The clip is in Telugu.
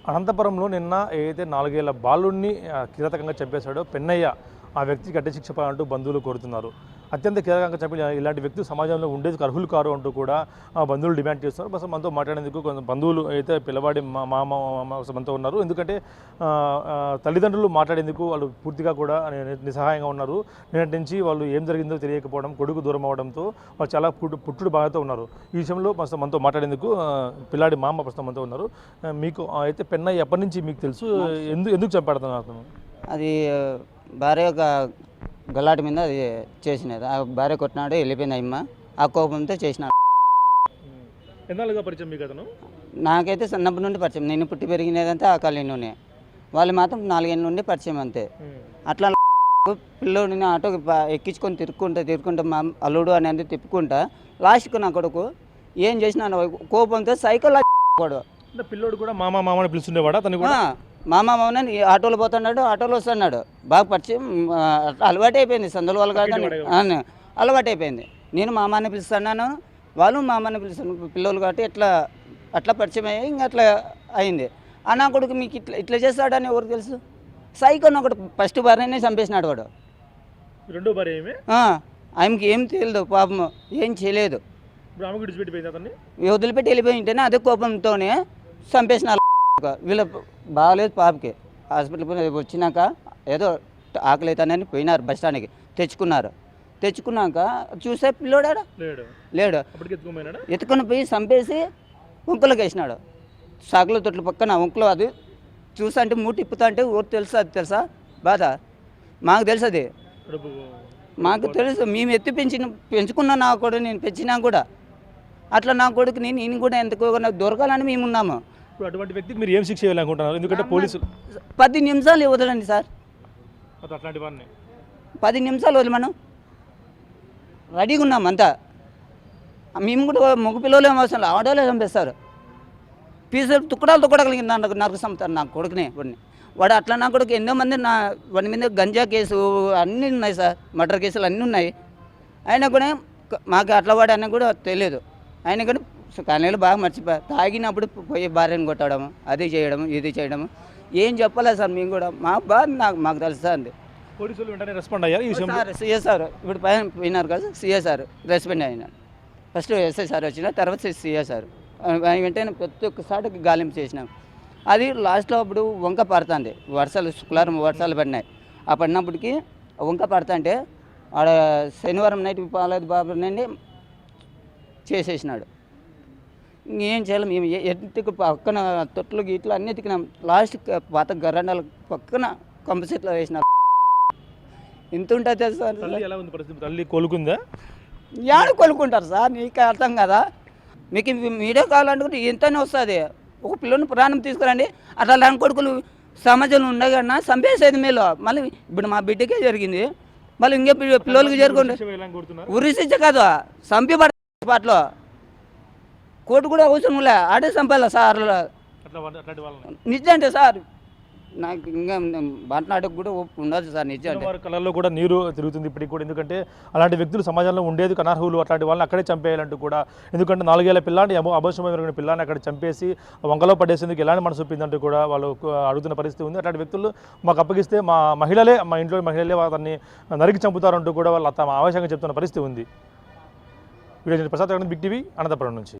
అనంతపురంలో నిన్న ఏదైతే 4 ఏళ్ల బాలుడిని కిరాతకంగా చంపేశాడో పెన్నయ్య ఆ వ్యక్తికి గట్టి శిక్ష పడాలంటూ బంధువులు కోరుతున్నారు. అత్యంత కీలకంగా చెప్పిన ఇలాంటి వ్యక్తులు సమాజంలో ఉండేందుకు అర్హులు కారు అంటూ కూడా బంధువులు డిమాండ్ చేస్తున్నారు. బస్ మనతో మాట్లాడేందుకు కొంత బంధువులు అయితే పిల్లవాడి మామ మనతో ఉన్నారు. ఎందుకంటే తల్లిదండ్రులు మాట్లాడేందుకు వాళ్ళు పూర్తిగా కూడా నిస్సహాయంగా ఉన్నారు. నిన్నటి నుంచి వాళ్ళు ఏం జరిగిందో తెలియకపోవడం, కొడుకు దూరం అవడంతో వాళ్ళు చాలా పుట్టుడు బాధతో ఉన్నారు. ఈ విషయంలో మనతో మాట్లాడేందుకు పిల్లాడి మామ ప్రస్తుతం మనతో ఉన్నారు. మీకు అయితే పెన్నయ్య ఎప్పటి నుంచి మీకు తెలుసు? ఎందుకు చంపాడుతున్నారు? అది భార్య గలాటి మీద అది చేసినది. ఆ భార్య కొట్టినాడు, వెళ్ళిపోయింది అమ్మ. ఆ కోపంతో చేసినాడు. ఎన్నాళ్ళుగా పరిచయం మీకు అతను? నాకైతే చిన్నప్పటి నుండి పరిచయం. నేను పుట్టి పెరిగినదంటే ఆ కాలనీలోనే. వాళ్ళు మాత్రం 4 ఏళ్ళ నుండి పరిచయం అంతే. అట్లా పిల్లోడిని ఆటోకి ఎక్కించుకొని తిరుక్కుంటా మా అల్లుడు అనేది తిప్పుకుంటా లాస్ట్కు నా కొడుకు ఏం చేసినా కోపంతో సైకిల్ పిల్లోడు కూడా మామ మామని పిలుస్తుండేవాడు. అతను కూడా మామని ఆటోలో పోతున్నాడు, ఆటోలో వస్తున్నాడు. బాగా పరిచయం అలవాటు అయిపోయింది. సందుల వాళ్ళు కాదు అలవాటు అయిపోయింది. నేను మామాని పిలుస్తున్నాను, వాళ్ళు మామని పిలుస్తాను పిల్లలు కాబట్టి అట్లా పరిచయం అయ్యి ఇంకా అట్లా అయింది. నా కొడుకు మీకు ఇట్లా చేస్తాడని ఎవరికి తెలుసు? సైకిల్ ఒకటి ఫస్ట్ భార్యనే చంపేసినాడు వాడు. రెండో భార్య ఆమెకి ఏం తెలియదు, పాపం ఏం చేయలేదు. వదిలిపెట్టి వెళ్ళిపోయి ఉంటేనే అదే కోపంతోనే చంపేసిన. వీళ్ళ బాగాలేదు పాపకి. హాస్పిటల్ వచ్చినాక ఏదో ఆకలి అవుతానని పోయినారు బస్ స్టాండ్కి. తెచ్చుకున్నాక చూసే పిల్లోడాడా లేడు. ఎత్తుకొని పోయి చంపేసి ఉంకులకు వేసినాడు. సాకుల తొట్ల పక్కన ఉంకులు. అది చూసా అంటే మూటి తిప్పుతా అంటే ఊరు తెలుసా? అది తెలుసా బాధ? మాకు తెలుసు, అది మాకు తెలుసు. మేము ఎత్తి పెంచుకున్నా నా కొడుకు, నేను పెంచినా కూడా అట్లా నా కొడుకు నేను కూడా ఎందుకు దొరకాలని మేము ఉన్నాము. అటువంటి వ్యక్తికి మీరు ఏం శిక్ష చేయాలనుకుంటున్నారు? ఎందుకంటే పోలీసులు 10 నిమిషాలు వదలండి సార్. అట్లాంటి వాడిని 10 నిమిషాలు వదలమను, రెడీగా ఉన్నాం అంతా. మేము కూడా మగ పిల్లలు ఏమవసరం, ఆడవాళ్ళే చంపేస్తారు. పీసులు తుక్కడాలు నరకు చంపుతారు నా కొడుకుని. వాడు అట్లా నా కొడుకు ఎన్నో మంది వాడి మీద గంజా కేసు అన్నీ ఉన్నాయి సార్, మర్డర్ కేసులు అన్నీ ఉన్నాయి. అయినా కూడా మాకు అట్లా వాడు అన్న కూడా తెలియదు. అయినా కూడా కాలనీలో బాగా మర్చిపోయారు. తాగినప్పుడు పోయి భార్యను కొట్టడం, అది చేయడం, ఇది చేయడం. ఏం చెప్పలేదు సార్. మేము కూడా మా బాధ మాకు తెలుసా అండి. పోలీసులు వెంటనే రెస్పాండ్ అయ్యారు. సిఎస్ఆర్ ఇప్పుడు పైన పోయినారు కదా, సిఎస్ఆర్ రెస్పాండ్ అయినారు. ఫస్ట్ ఎస్ఐ సార్ వచ్చిన తర్వాత సిఎస్ఆర్ వెంటనే ప్రతి ఒక్కసారికి గాలింపు చేసినాం. అది లాస్ట్లో అప్పుడు వంక పడుతుంది. వర్షాలు శుక్రవారం వర్షాలు పడినాయి. ఆ పడినప్పటికీ వంక పడుతుంటే ఆడ శనివారం నైట్ పాలేదు బాబు నుండి చేసేసినాడు. ఇంకేం చేయాలి? మేము ఎత్తుకు పక్కన తొట్లు గీట్లు అన్నీ ఎత్తికినాం. లాస్ట్ పాత గరండాల పక్కన కంప చెట్లు వేసినారు. ఎంత ఉంటుంది తెలుసా? తల్లి కోలుకుందా? యాడ కోలుకుంటారు సార్? నీకు అర్థం కదా. మీకు వీడియో కావాలనుకుంటే ఎంతనే వస్తుంది. ఒక పిల్లని ప్రాణం తీసుకురండి. అట్లా లాంటి కొడుకులు సమాజంలో ఉండగన్నా చంపేసేది మేలు. మళ్ళీ ఇప్పుడు మా బిడ్డకే జరిగింది, మళ్ళీ ఇంకే పిల్లలకి జరుగుతుంది. ఉరిశిచ్చ కాదు, చంపి పడతారు పాటలో. కోర్టు కూడా అవసరం లే, ఆడే చంపాలి సార్. నిజంటే సార్ నాకు ఇంకా మాట్లాడకు కూడా ఉండదు సార్. నిజం కళల్లో కూడా నీరు తిరుగుతుంది ఇప్పటికి కూడా. ఎందుకంటే అలాంటి వ్యక్తులు సమాజంలో ఉండేది అనర్హులు. అట్లాంటి వాళ్ళని అక్కడే చంపేయాలంటూ కూడా. ఎందుకంటే 4 ఏళ్ల పిల్లాన్ని అభాషమైన పిల్లాన్ని అక్కడ చంపేసి వంకలో పడేసేందుకు ఎలాంటి మనసు ఒప్పిందంటూ కూడా వాళ్ళు అడుగుతున్న పరిస్థితి ఉంది. అట్లాంటి వ్యక్తులు మాకు అప్పగిస్తే మా ఇంట్లో మహిళలే అతన్ని నరికి చంపుతారంటూ కూడా వాళ్ళు తమ ఆవేశంగా చెప్తున్న పరిస్థితి ఉంది. Video Prasad big TV Anantapur నుంచి.